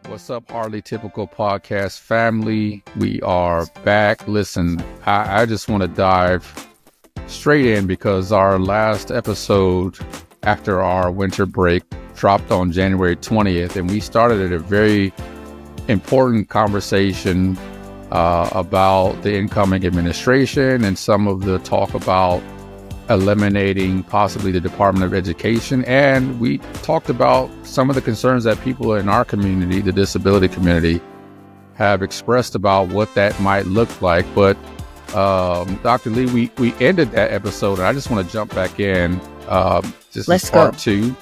What's up, Hardly Typical Podcast family? We are back. Listen, I just want to dive straight in because our last episode after our winter break dropped on January 20th, and we started at a very important conversation about the incoming administration and some of the talk about eliminating possibly the Department of Education. And we talked about some of the concerns that people in our community, the disability community, have expressed about what that might look like. But Dr. Lee, we ended that episode, and I just want to jump back in. This is part two.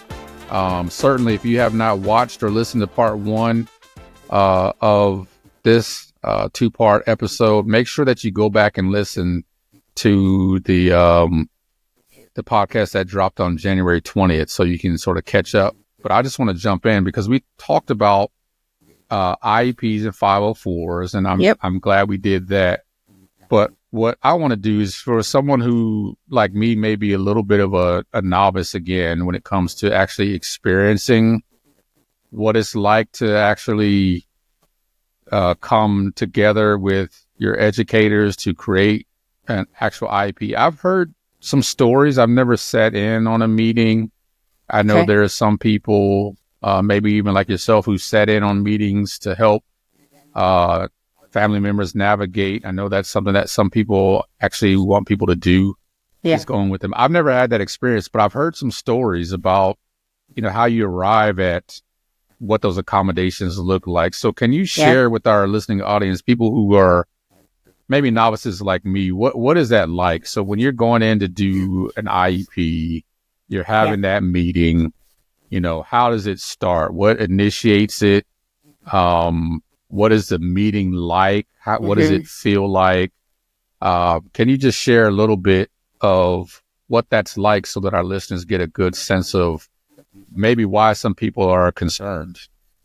Certainly, if you have not watched or listened to part one of this two-part episode, make sure that you go back and listen to the podcast that dropped on January 20th so you can sort of catch up. But I just want to jump in because we talked about IEPs and 504s, and I'm glad we did that. But what I want to do is for someone who, like me, may be a little bit of a novice again when it comes to actually experiencing what it's like to actually come together with your educators to create an actual IEP. I've heard some stories. I've never sat in on a meeting. I know there are some people, maybe even like yourself, who sat in on meetings to help family members navigate. I know that's something that some people actually want people to do, is going with them. I've never had that experience, but I've heard some stories about, how you arrive at what those accommodations look like. So can you share with our listening audience, people who are maybe novices like me, what is that like? So when you're going in to do an IEP, you're having that meeting, how does it start? What initiates it? What is the meeting like? What does it feel like? Can you just share a little bit of what that's like so that our listeners get a good sense of maybe why some people are concerned?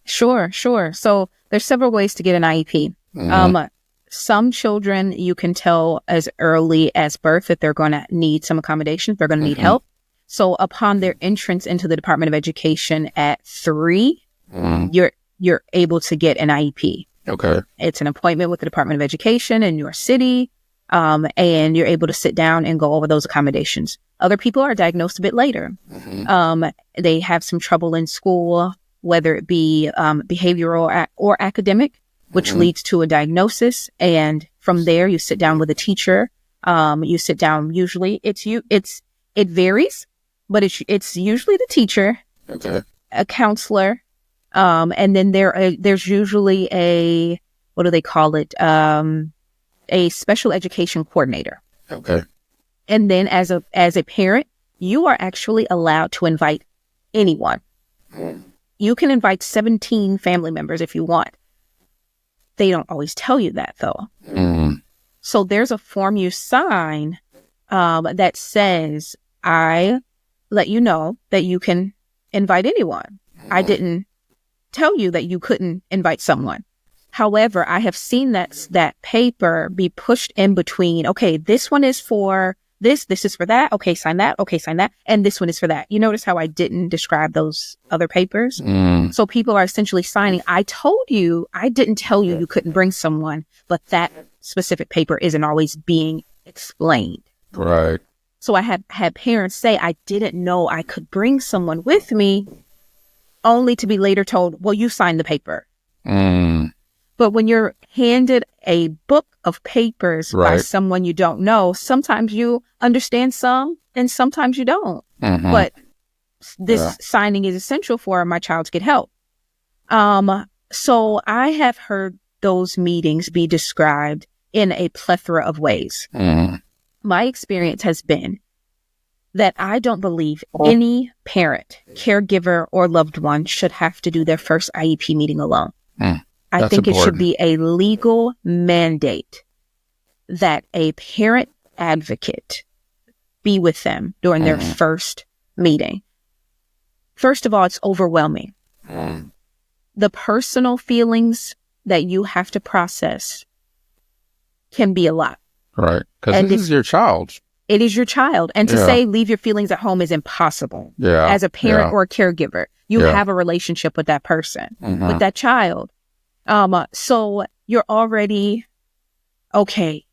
Sure. So there's several ways to get an IEP. Some children, you can tell as early as birth that they're going to need some accommodations. They're going to need help. So upon their entrance into the Department of Education at 3, you're able to get an IEP. Okay. It's an appointment with the Department of Education in your city, and you're able to sit down and go over those accommodations. Other people are diagnosed a bit later. They have some trouble in school, whether it be behavioral or academic, which leads to a diagnosis. And from there, you sit down with a teacher. You sit down, usually it varies, but it's usually the teacher, a counselor. And then there's usually a, what do they call it? A special education coordinator. Okay. And then as a parent, you are actually allowed to invite anyone. You can invite 17 family members if you want. They don't always tell you that, though. So there's a form you sign that says, I let you know that you can invite anyone. I didn't tell you that you couldn't invite someone. However, I have seen that paper be pushed in between. Okay, this one is for this is for that. Okay, sign that. Okay, sign that. And this one is for that. You notice how I didn't describe those other papers? So people are essentially signing, I didn't tell you couldn't bring someone, but that specific paper isn't always being explained. Right. So I had parents say, I didn't know I could bring someone with me, only to be later told, well, you signed the paper. But when you're handed a book of papers by someone you don't know, sometimes you understand some and sometimes you don't. But this signing is essential for my child to get help. So I have heard those meetings be described in a plethora of ways. My experience has been that I don't believe any parent, caregiver, or loved one should have to do their first IEP meeting alone. I think it should be a legal mandate that a parent advocate be with them during their first meeting. First of all, it's overwhelming. The personal feelings that you have to process can be a lot. Right. Because this is your child. It is your child. And to say leave your feelings at home is impossible as a parent or a caregiver. You have a relationship with that person, with that child. So you're already, okay,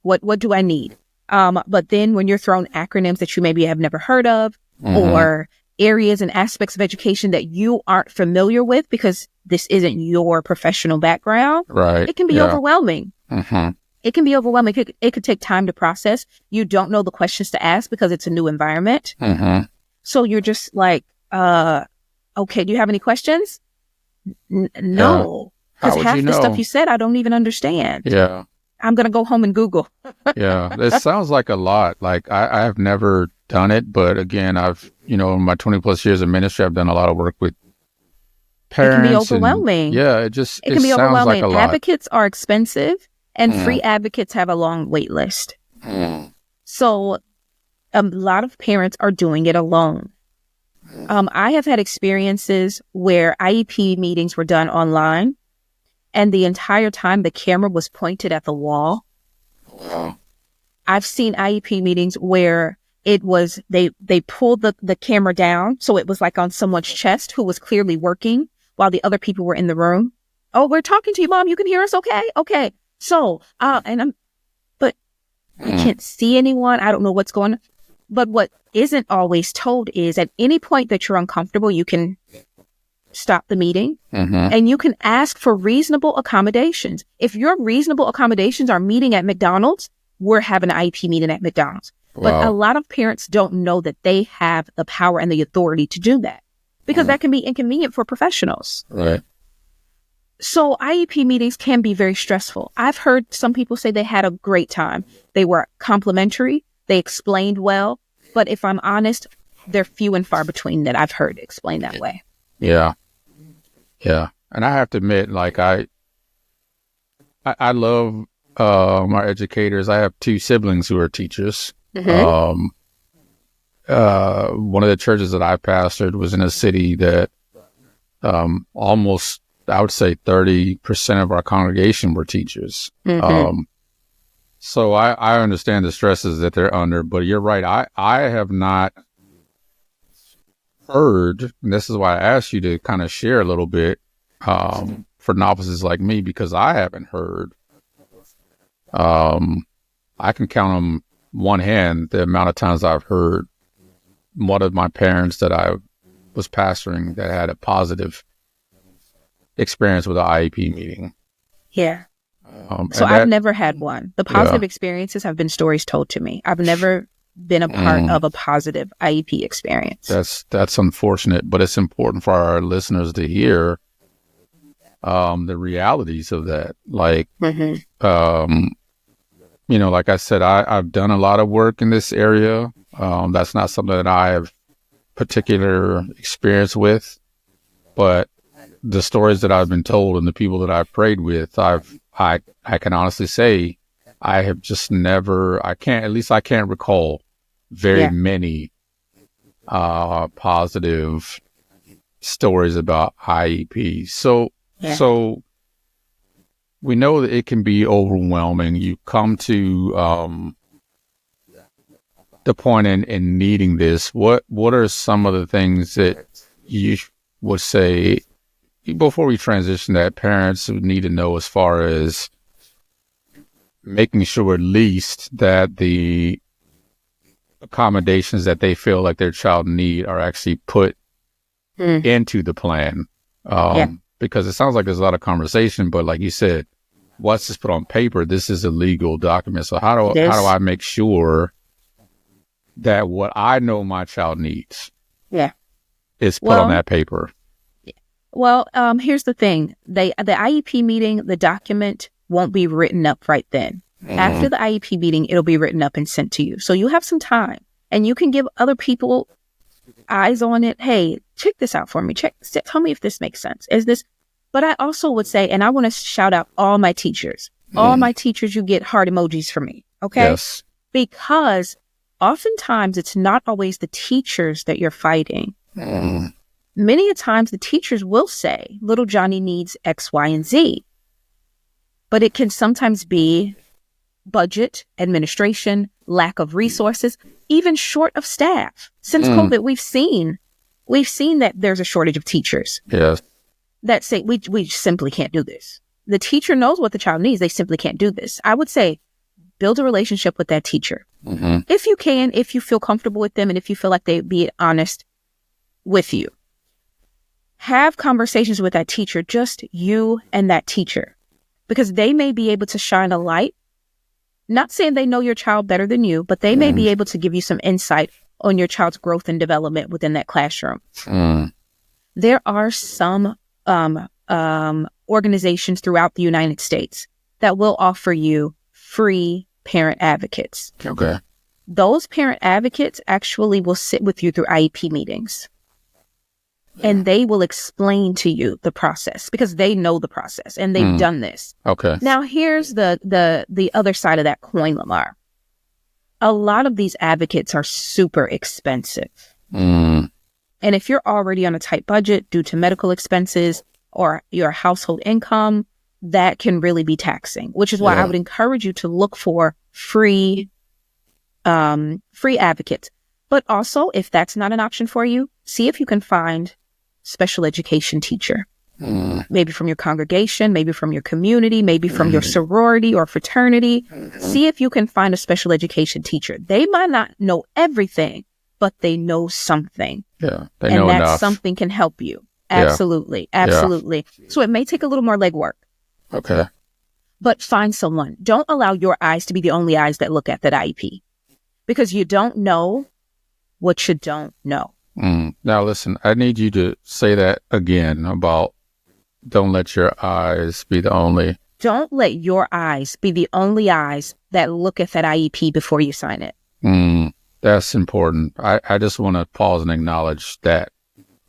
what do I need? But then when you're thrown acronyms that you maybe have never heard of, or areas and aspects of education that you aren't familiar with because this isn't your professional background, right? It can be overwhelming. It can be overwhelming. It could take time to process. You don't know the questions to ask because it's a new environment. So you're just like, okay, do you have any questions? No. Because half the stuff you said, I don't even understand. Yeah. I'm going to go home and Google. Yeah. It sounds like a lot. Like I have never done it, but again, I've, in my 20 plus years of ministry, I've done a lot of work with parents. It can be overwhelming. It can be overwhelming. Like a lot. Advocates are expensive and free advocates have a long wait list. So a lot of parents are doing it alone. I have had experiences where IEP meetings were done online and the entire time the camera was pointed at the wall. I've seen IEP meetings where it was, they pulled the camera down. So it was like on someone's chest who was clearly working while the other people were in the room. Oh, we're talking to you, Mom. You can hear us. Okay. Okay. So, but I can't see anyone. I don't know what's going on. But what isn't always told is at any point that you're uncomfortable, you can stop the meeting and you can ask for reasonable accommodations. If your reasonable accommodations are meeting at McDonald's, we're having an IEP meeting at McDonald's. Wow. But a lot of parents don't know that they have the power and the authority to do that because that can be inconvenient for professionals. Right. So IEP meetings can be very stressful. I've heard some people say they had a great time. They were complimentary. They explained well. But if I'm honest, they're few and far between that I've heard explained that way. Yeah. Yeah. And I have to admit, like, I love my educators. I have two siblings who are teachers. One of the churches that I pastored was in a city that almost, I would say 30% of our congregation were teachers. So I understand the stresses that they're under, but you're right. I have not heard, and this is why I asked you to kind of share a little bit for novices like me, because I haven't heard. I can count on one hand the amount of times I've heard one of my parents that I was pastoring that had a positive experience with an IEP meeting. Yeah. So I've never had one. The positive experiences have been stories told to me. I've never been a part of a positive IEP experience. That's unfortunate, but it's important for our listeners to hear the realities of that. Like, like I said, I've done a lot of work in this area. That's not something that I have particular experience with, but the stories that I've been told and the people that I've prayed with, I can honestly say I have just never, I can't recall very many positive stories about IEP. So we know that it can be overwhelming. You come to the point in needing this. What are some of the things that you would say before we transition that parents need to know as far as making sure at least that the accommodations that they feel like their child need are actually put into the plan? Because it sounds like there's a lot of conversation, but like you said, once it's put on paper, this is a legal document. So how do I make sure that what I know my child needs is put on that paper? Well, here's the thing. The IEP meeting, the document won't be written up right then. After the IEP meeting, it'll be written up and sent to you. So you have some time and you can give other people eyes on it. Hey, check this out for me. Tell me if this makes sense. Is this? But I also would say, and I want to shout out all my teachers. All my teachers, you get heart emojis from me. Okay. Yes. Because oftentimes it's not always the teachers that you're fighting. Many a times the teachers will say, little Johnny needs X, Y, and Z. But it can sometimes be budget, administration, lack of resources, even short of staff. Since COVID, we've seen we've seen that there's a shortage of teachers. Yes. That say we simply can't do this. The teacher knows what the child needs. They simply can't do this. I would say build a relationship with that teacher. If you can, if you feel comfortable with them, and if you feel like they'd be honest with you. Have conversations with that teacher, just you and that teacher, because they may be able to shine a light. Not saying they know your child better than you, but they may be able to give you some insight on your child's growth and development within that classroom. There are some organizations throughout the United States that will offer you free parent advocates. Okay. Those parent advocates actually will sit with you through IEP meetings. And they will explain to you the process because they know the process and they've done this. Okay. Now, here's the other side of that coin, Lamar. A lot of these advocates are super expensive. And if you're already on a tight budget due to medical expenses or your household income, that can really be taxing, which is why I would encourage you to look for free advocates. But also, if that's not an option for you, see if you can find special education teacher, maybe from your congregation, maybe from your community, maybe from your sorority or fraternity. See if you can find a special education teacher. They might not know everything, but they know something. Yeah, they know and that enough. something can help you. Absolutely. Absolutely. So it may take a little more legwork. Okay. But find someone. Don't allow your eyes to be the only eyes that look at that IEP, because you don't know what you don't know. Now, listen, I need you to say that again about don't let your eyes be the only. Don't let your eyes be the only eyes that look at that IEP before you sign it. That's important. I just want to pause and acknowledge that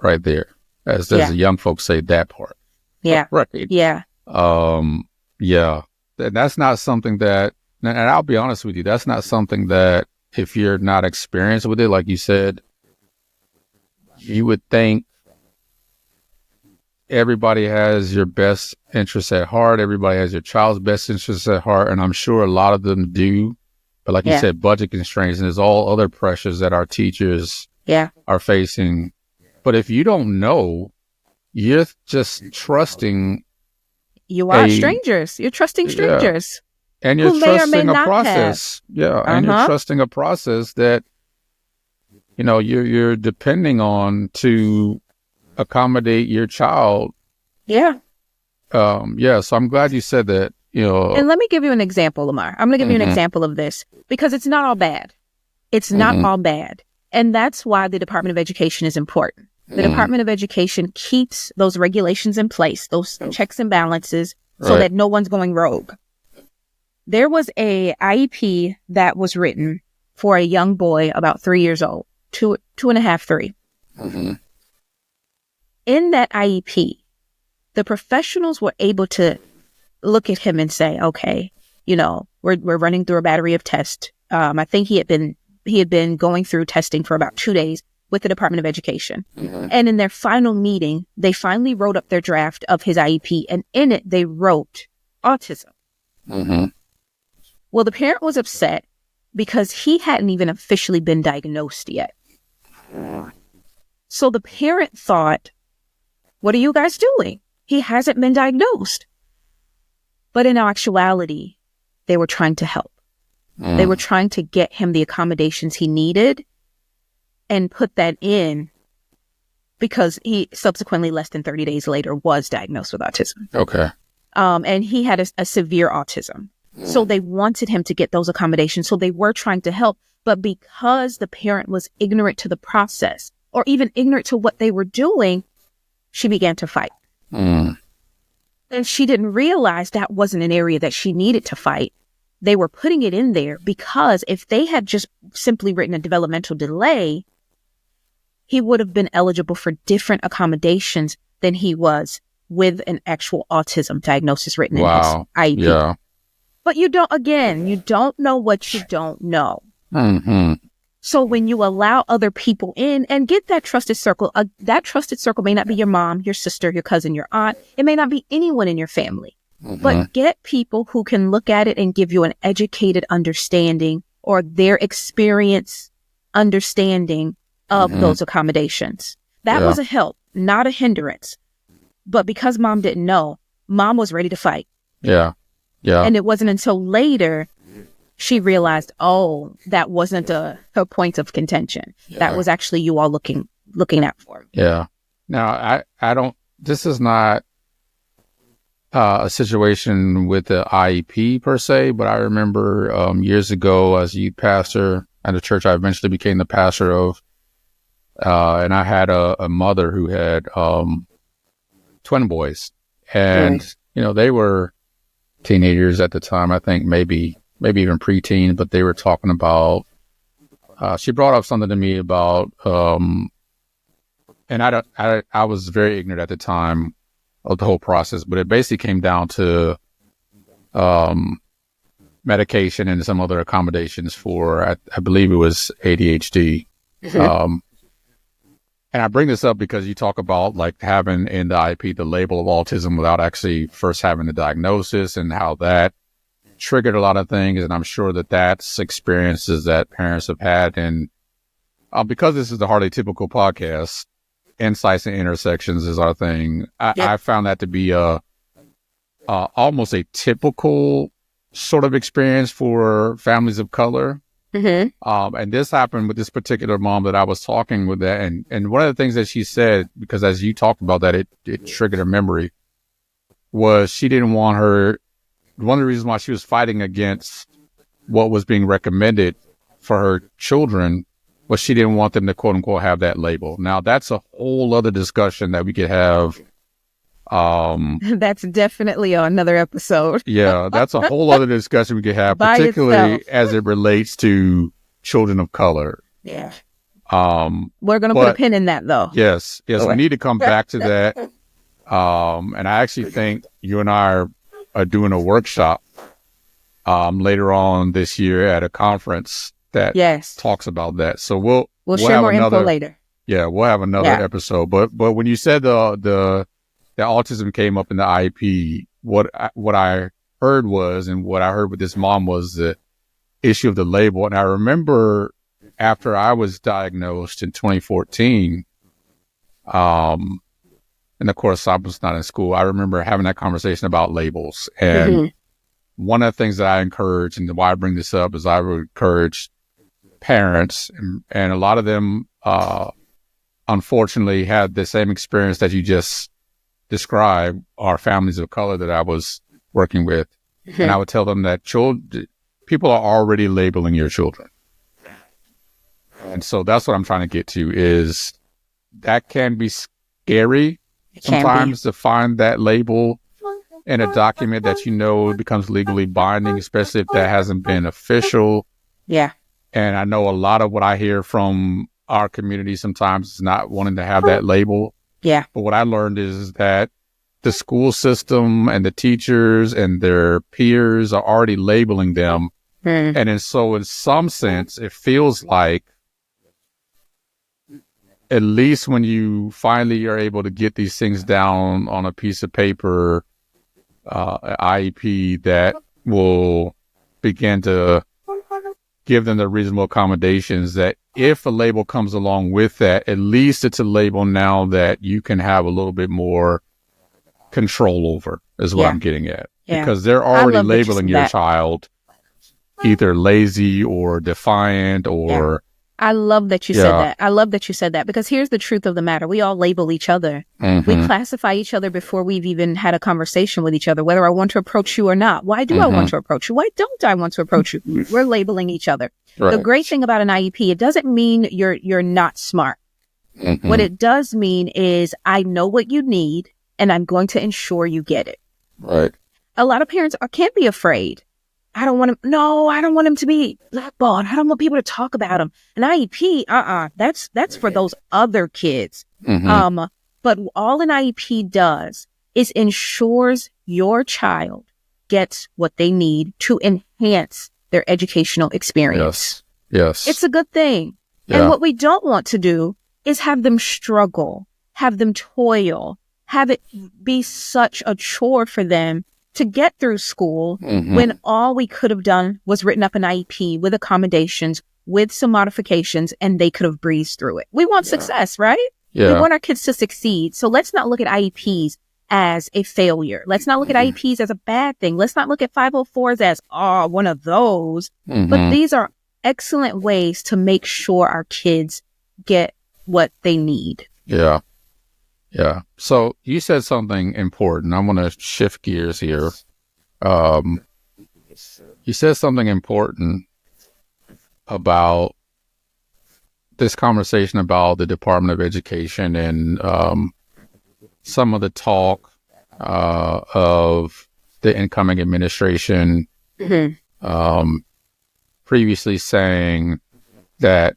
right there. As the young folks say, that part. Yeah. Right. Yeah. Yeah. That's not something that, and I'll be honest with you, that's not something that if you're not experienced with it, like you said, you would think everybody has your best interests at heart. Everybody has your child's best interests at heart. And I'm sure a lot of them do. But like you said, budget constraints, and there's all other pressures that our teachers are facing. But if you don't know, you're just trusting. You are strangers. You're trusting strangers. And you're trusting a process. And you're trusting a process that, you know, you're depending on to accommodate your child. So I'm glad you said that, you know. And let me give you an example, Lamar. I'm going to give you an example of this because it's not all bad. It's not all bad. And that's why the Department of Education is important. The Department of Education keeps those regulations in place, those checks and balances, so that no one's going rogue. There was a IEP that was written for a young boy about 3 years old, two and a half, 3. In that IEP, the professionals were able to look at him and say, okay, you know, we're running through a battery of tests. I think he had been going through testing for about 2 days with the Department of Education. And in their final meeting, they finally wrote up their draft of his IEP, and in it, they wrote autism. Well, the parent was upset because he hadn't even officially been diagnosed yet. So the parent thought, what are you guys doing? He hasn't been diagnosed. But in actuality, they were trying to help. They were trying to get him the accommodations he needed and put that in because he subsequently, less than 30 days later, was diagnosed with autism. Okay. And he had a severe autism. So they wanted him to get those accommodations. So they were trying to help. But because the parent was ignorant to the process or even ignorant to what they were doing, she began to fight. And she didn't realize that wasn't an area that she needed to fight. They were putting it in there because if they had just simply written a developmental delay, he would have been eligible for different accommodations than he was with an actual autism diagnosis written in his IEP. Yeah. But you don't know what you don't know. So when you allow other people in and get that trusted circle may not be your mom, your sister, your cousin, your aunt. It may not be anyone in your family. But get people who can look at it and give you an educated understanding or their experience understanding of those accommodations. That was a help, not a hindrance. But because mom didn't know, mom was ready to fight. Yeah. Yeah. And it wasn't until later she realized, oh, that wasn't a point of contention. Yeah. That was actually you all looking out for me. Yeah. Now, I don't, this is not a situation with the IEP per se, but I remember years ago as a youth pastor at a church I eventually became the pastor of, and I had a mother who had twin boys, and they were teenagers at the time. I think maybe even preteen, but they were talking about. She brought up something to me about, and I was very ignorant at the time of the whole process, but it basically came down to medication and some other accommodations for, I believe it was ADHD. And I bring this up because you talk about like having in the IEP the label of autism without actually first having the diagnosis, and how that triggered a lot of things. And I'm sure that that's experiences that parents have had. And because this is the Hardly Typical podcast, insights and intersections is our thing. I found that to be almost a typical sort of experience for families of color. And this happened with this particular mom that I was talking with, that, and one of the things that she said, because as you talked about that, it triggered a memory, was she didn't want her, one of the reasons why she was fighting against what was being recommended for her children was she didn't want them to quote unquote have that label. Now that's a whole other discussion that we could have. That's definitely another episode. Yeah, that's a whole other discussion we could have, particularly as it relates to children of color. Yeah. We're going to put a pin in that, though. Yes, we need to come back to that. And I actually think you and I are doing a workshop later on this year at a conference that talks about that. So we'll share more info later. Yeah, we'll have another episode. But when you said the autism came up in the IEP, what I heard was, and what I heard with this mom was the issue of the label. And I remember after I was diagnosed in 2014, and of course I was not in school, I remember having that conversation about labels. And one of the things that I encourage, and why I bring this up, is I would encourage parents, and a lot of them, unfortunately, had the same experience that you just describe, our families of color that I was working with. And I would tell them that people are already labeling your children. And so that's what I'm trying to get to, is that can be scary sometimes to find that label in a document that becomes legally binding, especially if that hasn't been official. Yeah. And I know a lot of what I hear from our community sometimes is not wanting to have that label. Yeah. But what I learned is that the school system and the teachers and their peers are already labeling them. And in some sense, it feels like, at least when you finally are able to get these things down on a piece of paper, IEP that will begin to give them the reasonable accommodations, that if a label comes along with that, at least it's a label now that you can have a little bit more control over, is what I'm getting at. Because they're already labeling your child either lazy or defiant or... I love that you said that. I love that you said that, because here's the truth of the matter. We all label each other. We classify each other before we've even had a conversation with each other, whether I want to approach you or not. Why do I want to approach you? Why don't I want to approach you? We're labeling each other. Right. The great thing about an IEP, it doesn't mean you're not smart. What it does mean is I know what you need and I'm going to ensure you get it. Right. A lot of parents can't be afraid. I don't want him to be blackballed. I don't want people to talk about him. An IEP, that's for those other kids. But all an IEP does is ensures your child gets what they need to enhance their educational experience. Yes. It's a good thing. Yeah. And what we don't want to do is have them struggle, have them toil, have it be such a chore for them to get through school when all we could have done was written up an IEP with accommodations, with some modifications, and they could have breezed through it. We want success, right? We Yeah. want our kids to succeed. So let's not look at IEPs as a failure. Let's not look at IEPs as a bad thing. Let's not look at 504s as, one of those. But these are excellent ways to make sure our kids get what they need. Yeah. Yeah. So you said something important. I want to shift gears here. You said something important about this conversation about the Department of Education and some of the talk of the incoming administration previously saying that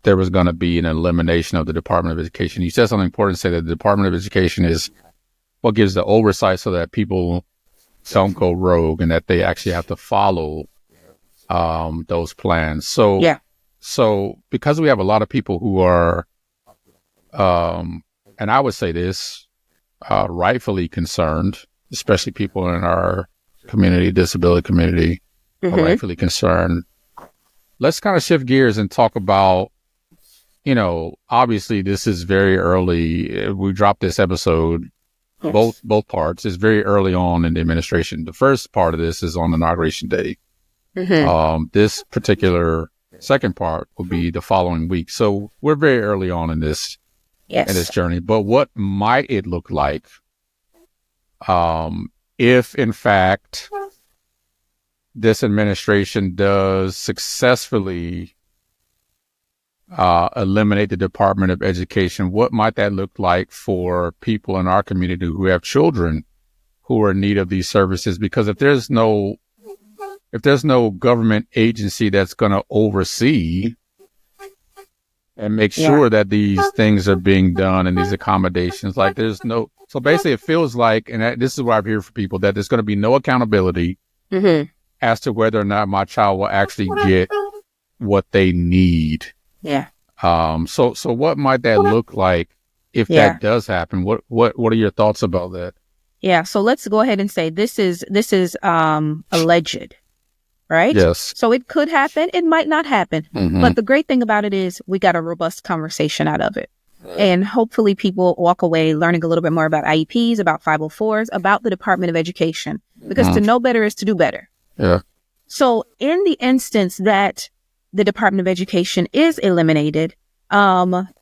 there was going to be an elimination of the Department of Education. You said something important, say that the Department of Education is what gives the oversight so that people don't go rogue and that they actually have to follow those plans. So because we have a lot of people who are, and I would say this, rightfully concerned, especially people in our community, disability community, are rightfully concerned. Let's kind of shift gears and talk about, obviously this is very early. We dropped this episode, both parts. It's very early on in the administration. The first part of this is on Inauguration Day. This particular second part will be the following week. So we're very early on in this journey. But what might it look like if, in fact, this administration does successfully eliminate the Department of Education? What might that look like for people in our community who have children who are in need of these services? Because if there's no government agency that's going to oversee and make sure that these things are being done and these accommodations, so basically it feels like, and this is what I've heard from people, that there's going to be no accountability as to whether or not my child will actually get what they need. Yeah. So what might that look like if that does happen? What are your thoughts about that? Yeah. So let's go ahead and say this is alleged, right? Yes. So it could happen. It might not happen. But the great thing about it is we got a robust conversation out of it. And hopefully people walk away learning a little bit more about IEPs, about 504s, about the Department of Education, because to know better is to do better. Yeah. So in the instance that the Department of Education is eliminated,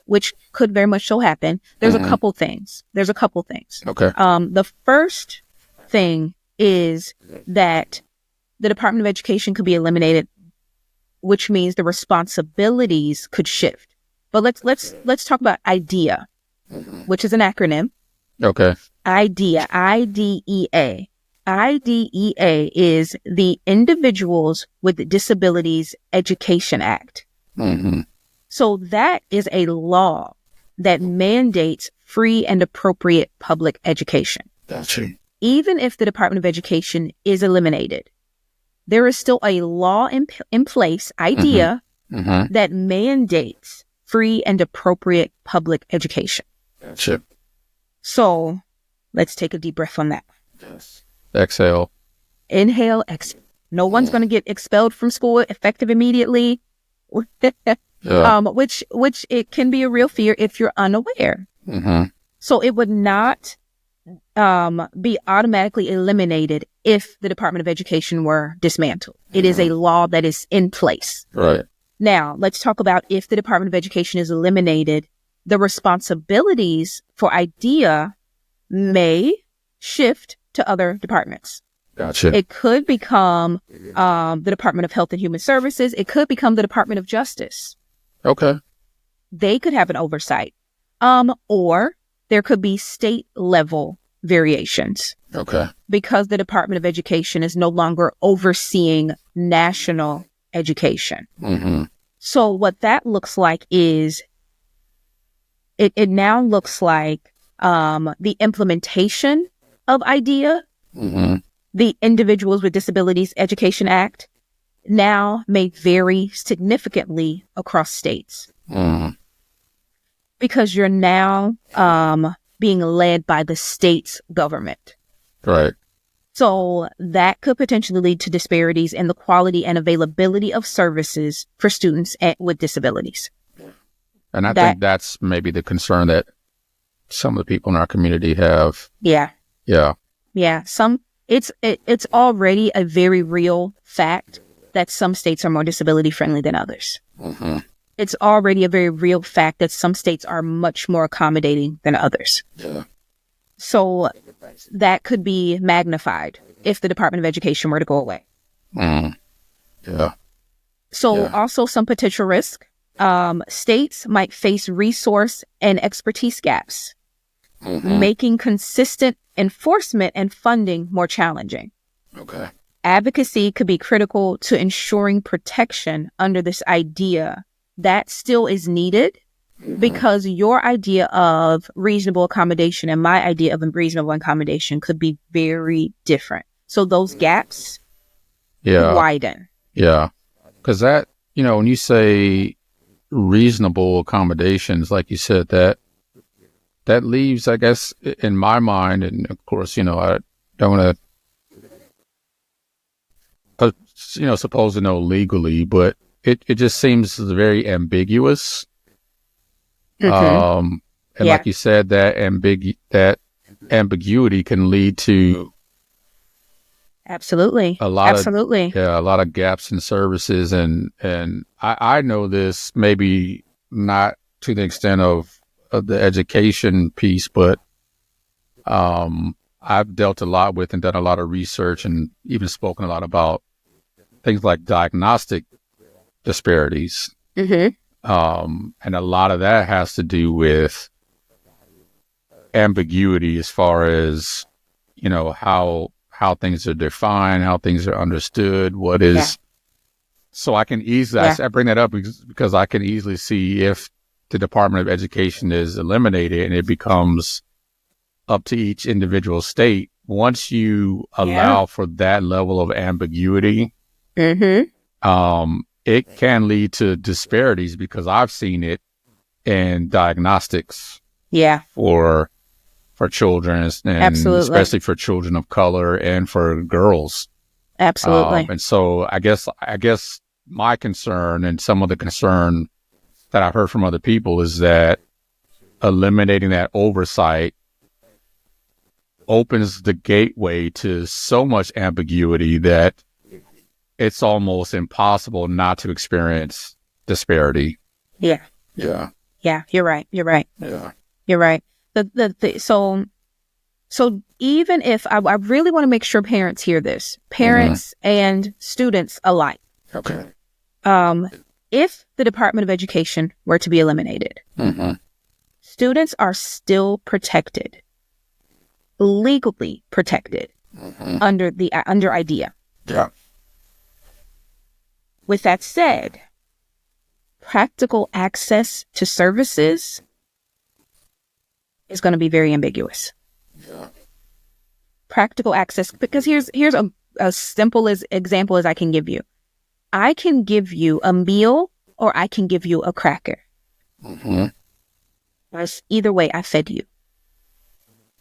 which could very much so happen, there's a couple things. Okay. The first thing is that the Department of Education could be eliminated, which means the responsibilities could shift. But let's talk about IDEA, which is an acronym. Okay. IDEA, IDEA. IDEA is the Individuals with Disabilities Education Act. So that is a law that mandates free and appropriate public education. Gotcha. Even if the Department of Education is eliminated, there is still a law in place, IDEA, that mandates free and appropriate public education. Gotcha. So let's take a deep breath on that. Yes. Exhale. Inhale, exhale. No one's going to get expelled from school effective immediately, which it can be a real fear if you're unaware. So it would not be automatically eliminated if the Department of Education were dismantled. It is a law that is in place. Right. Now, let's talk about if the Department of Education is eliminated, the responsibilities for IDEA may shift to other departments. Gotcha. It could become the Department of Health and Human Services. It could become the Department of Justice. Okay. They could have an oversight. Or there could be state level variations. Okay. Because the Department of Education is no longer overseeing national education. So what that looks like is it now looks like the implementation of IDEA, the Individuals with Disabilities Education Act, now may vary significantly across states. Because you're now being led by the state's government. Right. So that could potentially lead to disparities in the quality and availability of services for students with disabilities. And I think that's maybe the concern that some of the people in our community have. Yeah. Yeah. Yeah. It's already a very real fact that some states are more disability friendly than others. Mm-hmm. It's already a very real fact that some states are much more accommodating than others. Yeah. So that could be magnified if the Department of Education were to go away. Mm. Yeah. So also some potential risk. States might face resource and expertise gaps, making consistent enforcement and funding more challenging. Okay. Advocacy could be critical to ensuring protection under this idea that still is needed, because your idea of reasonable accommodation and my idea of reasonable accommodation could be very different. So those gaps widen. Yeah. Because that, when you say reasonable accommodations, like you said, that leaves, I guess, in my mind, and of course, I don't want to, suppose to know legally, but it just seems very ambiguous. And like you said, that ambiguity can lead to a lot of gaps in services, and I know this maybe not to the extent of the education piece, but I've dealt a lot with and done a lot of research and even spoken a lot about things like diagnostic disparities. And a lot of that has to do with ambiguity as far as, how things are defined, how things are understood, what is. So I can easily, I bring that up because I can easily see if the Department of Education is eliminated and it becomes up to each individual state. Once you allow for that level of ambiguity, it can lead to disparities, because I've seen it in diagnostics. For children, and especially for children of color and for girls. Absolutely. And so I guess my concern, and some of the concern that I've heard from other people, is that eliminating that oversight opens the gateway to so much ambiguity that it's almost impossible not to experience disparity. Yeah. Yeah. Yeah. You're right. Yeah. You're right. So even if I really want to make sure parents hear this, parents and students alike. Okay. If the Department of Education were to be eliminated, students are still protected, legally protected under IDEA. Yeah. With that said, practical access to services is going to be very ambiguous. Yeah. Practical access, because here's a simple example as I can give you. I can give you a meal, or I can give you a cracker. Either way, I fed you.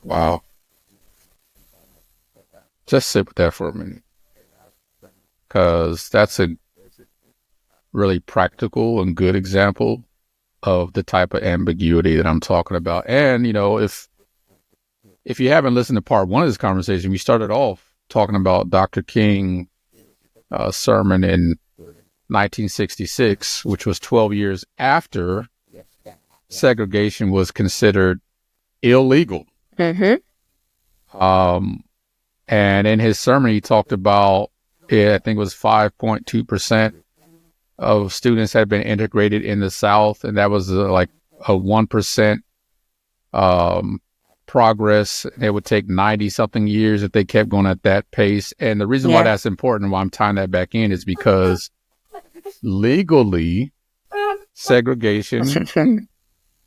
Wow. Just sit with that for a minute, because that's a really practical and good example of the type of ambiguity that I'm talking about. And, if you haven't listened to part one of this conversation, we started off talking about Dr. King's sermon in 1966, which was 12 years after segregation was considered illegal. And in his sermon, he talked about, I think it was 5.2% of students had been integrated in the South, and that was like a 1% progress. It would take 90-something years if they kept going at that pace. And the reason why that's important, why I'm tying that back in, is because legally, segregation in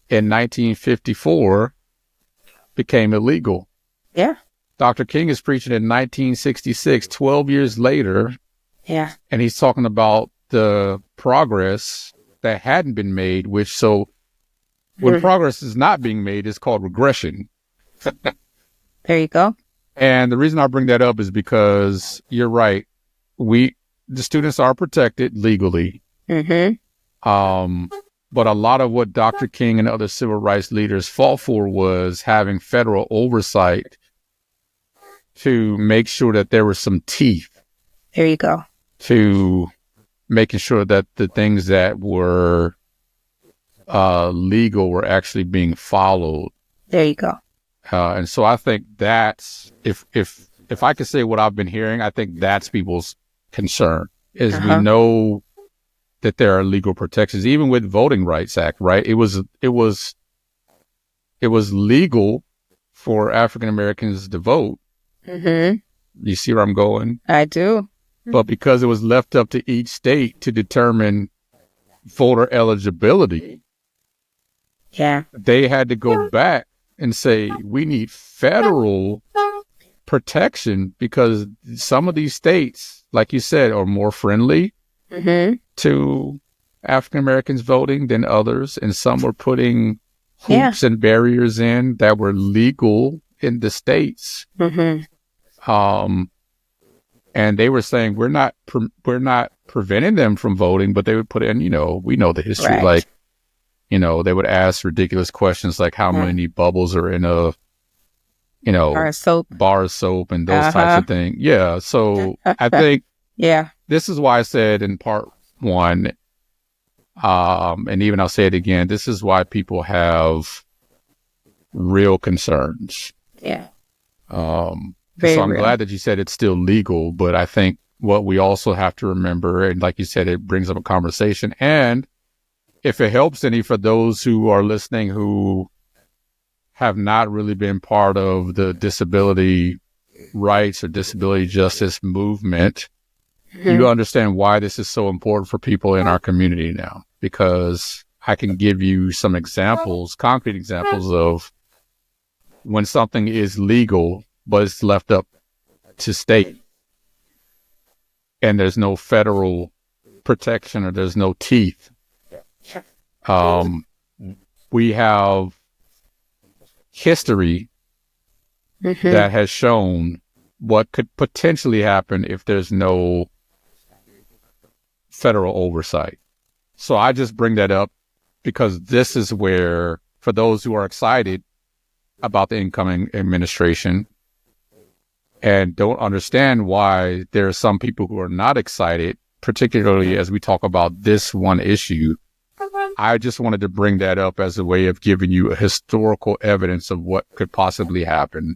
1954 became illegal. Yeah. Dr. King is preaching in 1966, 12 years later. Yeah. And he's talking about the progress that hadn't been made, when progress is not being made, it's called regression. There you go. And the reason I bring that up is because you're right. The students are protected legally. But a lot of what Dr. King and other civil rights leaders fought for was having federal oversight to make sure that there was some teeth. There you go. To making sure that the things that were legal were actually being followed. There you go. And so I think that's, if I could say what I've been hearing, I think that's people's concern, is we know that there are legal protections, even with Voting Rights Act, right? It was legal for African Americans to vote. Mm-hmm. You see where I'm going? I do. But because it was left up to each state to determine voter eligibility, they had to go back and say, we need federal protection because some of these states, like you said, are more friendly to African Americans voting than others. And some were putting hoops and barriers in that were legal in the states. And they were saying, we're not preventing them from voting, but they would put in, we know the history, like, they would ask ridiculous questions like how many bubbles are in a, bar of soap and those types of things. Yeah. So I think this is why I said in part one, and even I'll say it again, this is why people have real concerns. Yeah. So I'm glad that you said it's still legal, but I think what we also have to remember, and like you said, it brings up a conversation. And if it helps any for those who are listening who have not really been part of the disability rights or disability justice movement, you understand why this is so important for people in our community now, because I can give you some examples, concrete examples of when something is legal, but it's left up to state and there's no federal protection or there's no teeth. We have history that has shown what could potentially happen if there's no federal oversight. So I just bring that up because this is where, for those who are excited about the incoming administration and don't understand why there are some people who are not excited, particularly as we talk about this one issue, I just wanted to bring that up as a way of giving you a historical evidence of what could possibly happen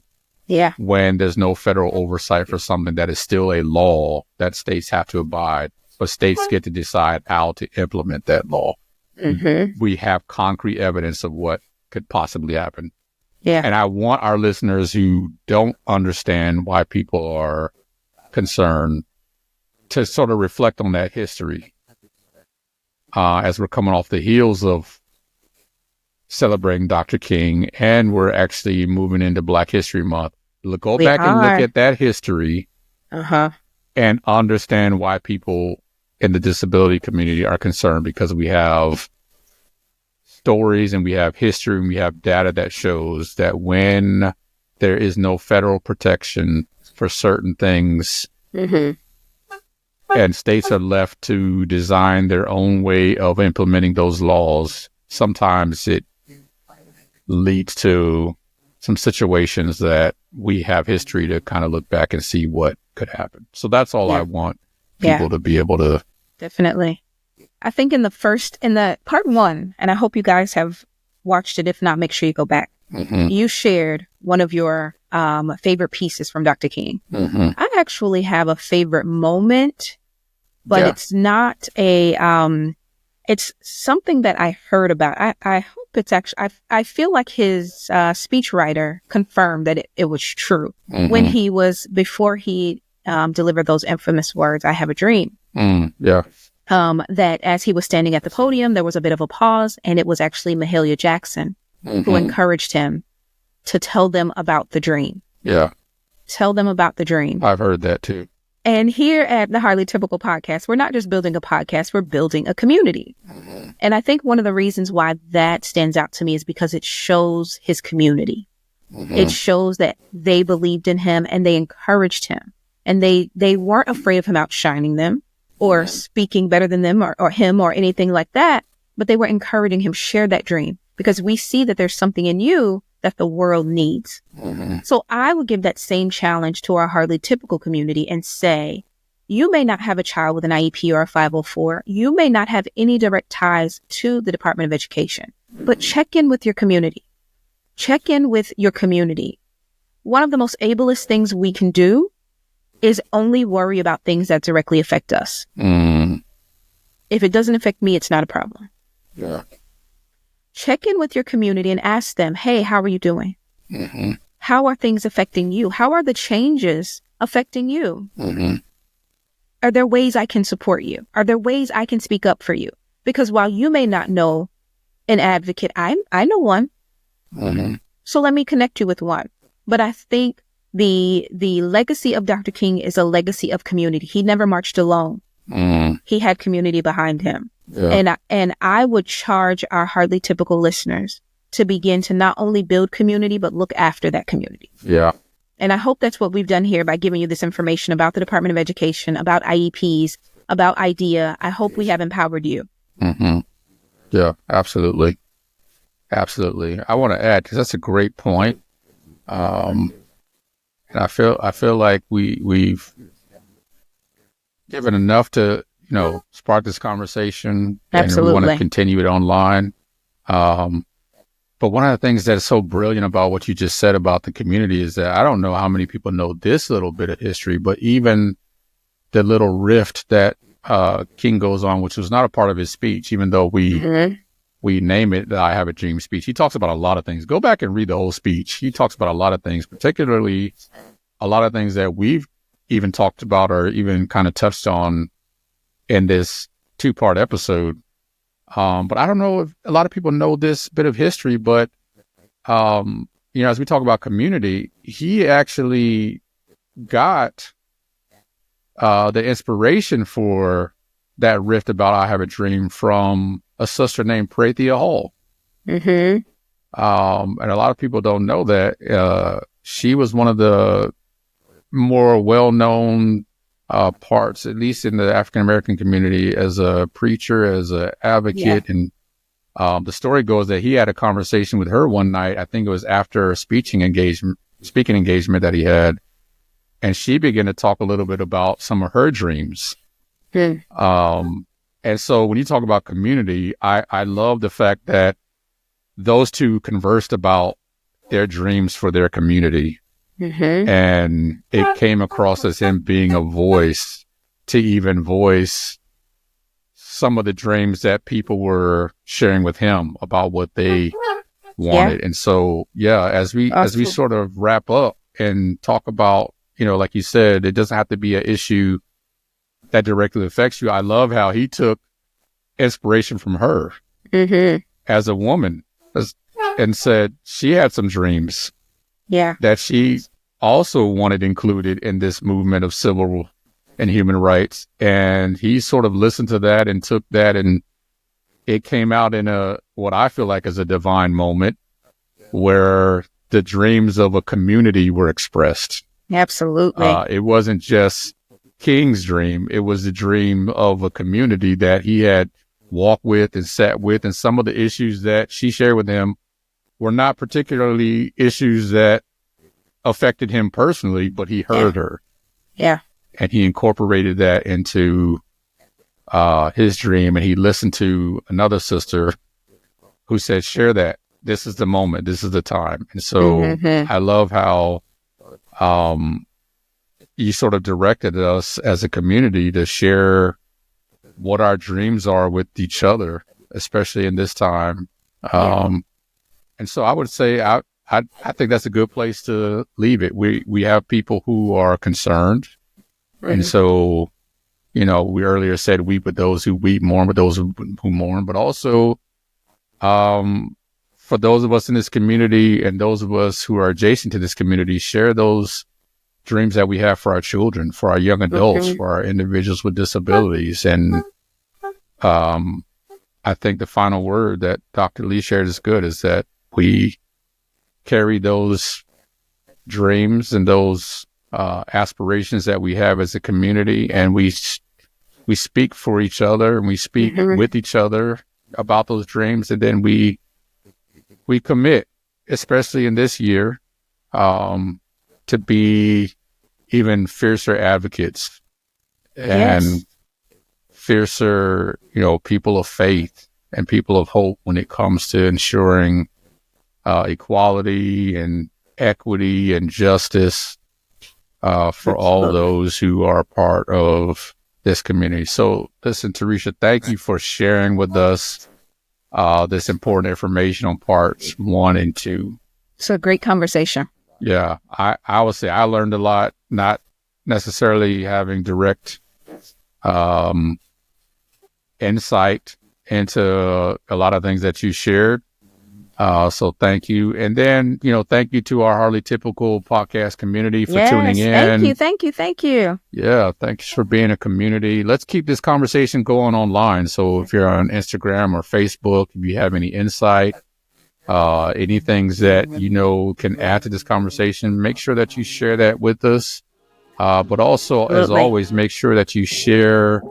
when there's no federal oversight for something that is still a law that states have to abide, but states get to decide how to implement that law. We have concrete evidence of what could possibly happen. And I want our listeners who don't understand why people are concerned to sort of reflect on that history. As we're coming off the heels of celebrating Dr. King, and we're actually moving into Black History Month. Go back and look at that history and understand why people in the disability community are concerned, because we have stories and we have history and we have data that shows that when there is no federal protection for certain things, and states are left to design their own way of implementing those laws, sometimes it leads to some situations that we have history to kind of look back and see what could happen. So that's all I want people to be able to. Definitely. I think in the part one, and I hope you guys have watched it. If not, make sure you go back. You shared one of your favorite pieces from Dr. King. I actually have a favorite moment, but it's not it's something that I heard about. I hope it's actually, I feel like his speechwriter confirmed that it was true when before he delivered those infamous words, "I have a dream." That as he was standing at the podium, there was a bit of a pause, and it was actually Mahalia Jackson who encouraged him to tell them about the dream. Tell them about the dream. I've heard that too. And here at the Hardly Typical Podcast, we're not just building a podcast, we're building a community. And I think one of the reasons why that stands out to me is because it shows his community. It shows that they believed in him and they encouraged him. And they weren't afraid of him outshining them or speaking better than them or him or anything like that. but they were encouraging him, share that dream, because we see that there's something in you that the world needs. So I would give that same challenge to our hardly typical community and say, you may not have a child with an IEP or a 504. You may not have any direct ties to the Department of Education, but check in with your community. Check in with your community. One of the most ableist things we can do is only worry about things that directly affect us. If it doesn't affect me, it's not a problem. Yeah. Check in with your community and ask them, hey, how are you doing? How are things affecting you? How are the changes affecting you? Are there ways I can support you? Are there ways I can speak up for you? Because while you may not know an advocate, I know one. So let me connect you with one. But I think the legacy of Dr. King is a legacy of community. He never marched alone. He had community behind him. Yeah. And I would charge our hardly typical listeners to begin to not only build community, but look after that community. Yeah. And I hope that's what we've done here by giving you this information about the Department of Education, about IEPs, about IDEA. I hope we have empowered you. Yeah, absolutely. Absolutely. I want to add, because that's a great point. And I feel like we've given enough to, spark this conversation. Absolutely. And we want to continue it online. But one of the things that is so brilliant about what you just said about the community is that I don't know how many people know this little bit of history, but even the little rift that King goes on, which was not a part of his speech, even though we name it the I Have a Dream speech. He talks about a lot of things. Go back and read the whole speech. He talks about a lot of things, particularly a lot of things that we've even talked about or even kind of touched on in this 2-part episode. But I don't know if a lot of people know this bit of history, but, as we talk about community, he actually got the inspiration for that rift about I Have a Dream from a sister named Prathia Hall. And a lot of people don't know that she was one of the more well-known parts, at least in the African-American community, as a preacher, as an advocate. Yeah. And the story goes that he had a conversation with her one night. I think it was after a speaking engagement that he had. And she began to talk a little bit about some of her dreams. And so when you talk about community, I love the fact that those two conversed about their dreams for their community. And it came across as him being a voice to even voice some of the dreams that people were sharing with him about what they wanted. And so, as we sort of wrap up and talk about, like you said, it doesn't have to be an issue that directly affects you. I love how he took inspiration from her as a woman and said she had some dreams that she also wanted included in this movement of civil and human rights. And he sort of listened to that and took that, and it came out in what I feel like is a divine moment where the dreams of a community were expressed. Absolutely. It wasn't just King's dream. It was the dream of a community that he had walked with and sat with. And some of the issues that she shared with him were not particularly issues that affected him personally, but he heard her. Yeah. And he incorporated that into his dream. And he listened to another sister who said, share that. This is the moment. This is the time. And so I love how you sort of directed us as a community to share what our dreams are with each other, especially in this time. And so I would say I think that's a good place to leave it. We have people who are concerned. And so, we earlier said weep with those who weep, mourn with those who mourn, but also for those of us in this community and those of us who are adjacent to this community, share those dreams that we have for our children, for our young adults, for our individuals with disabilities. And I think the final word that Dr. Lee shared is good, is that we carry those dreams and those aspirations that we have as a community, and we speak for each other, and we speak with each other, about those dreams, and then we commit, especially in this year, to be even fiercer advocates and fiercer, people of faith and people of hope when it comes to ensuring equality and equity and justice for all those who are part of this community. So listen, Teresa, thank you for sharing with us this important information on parts 1 and 2. It's a great conversation. Yeah, I would say I learned a lot, not necessarily having direct insight into a lot of things that you shared. So thank you. And then, thank you to our Hardly Typical podcast community for tuning in. Thank you. Yeah, thanks for being a community. Let's keep this conversation going online. So if you're on Instagram or Facebook, if you have any insight, any things that can add to this conversation, make sure that you share that with us. But also, as always, make sure that you share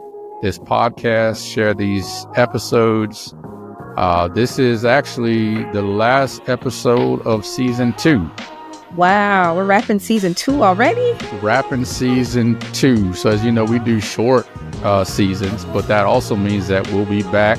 this podcast, share these episodes. This is actually the last episode of season 2. Wow, we're wrapping season 2 already? Wrapping season 2. So as you know, we do short seasons, but that also means that we'll be back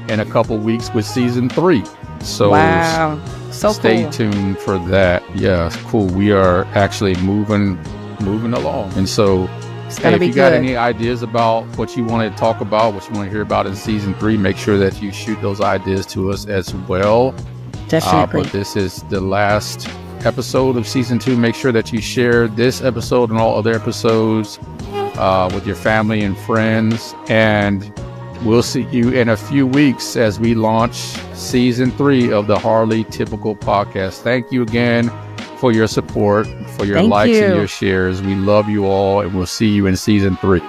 in a couple weeks with season 3. So wow, so stay cool. tuned for that. Yeah, cool. We are actually moving along. And so if you got any ideas about what you want to talk about, what you want to hear about in season 3, make sure that you shoot those ideas to us as well. Definitely. But this is the last episode of season 2. Make sure that you share this episode and all other episodes with your family and friends. And we'll see you in a few weeks as we launch season 3 of the Hardly Typical podcast. Thank you again for your support, for your likes and your shares. We love you all, and we'll see you in season 3.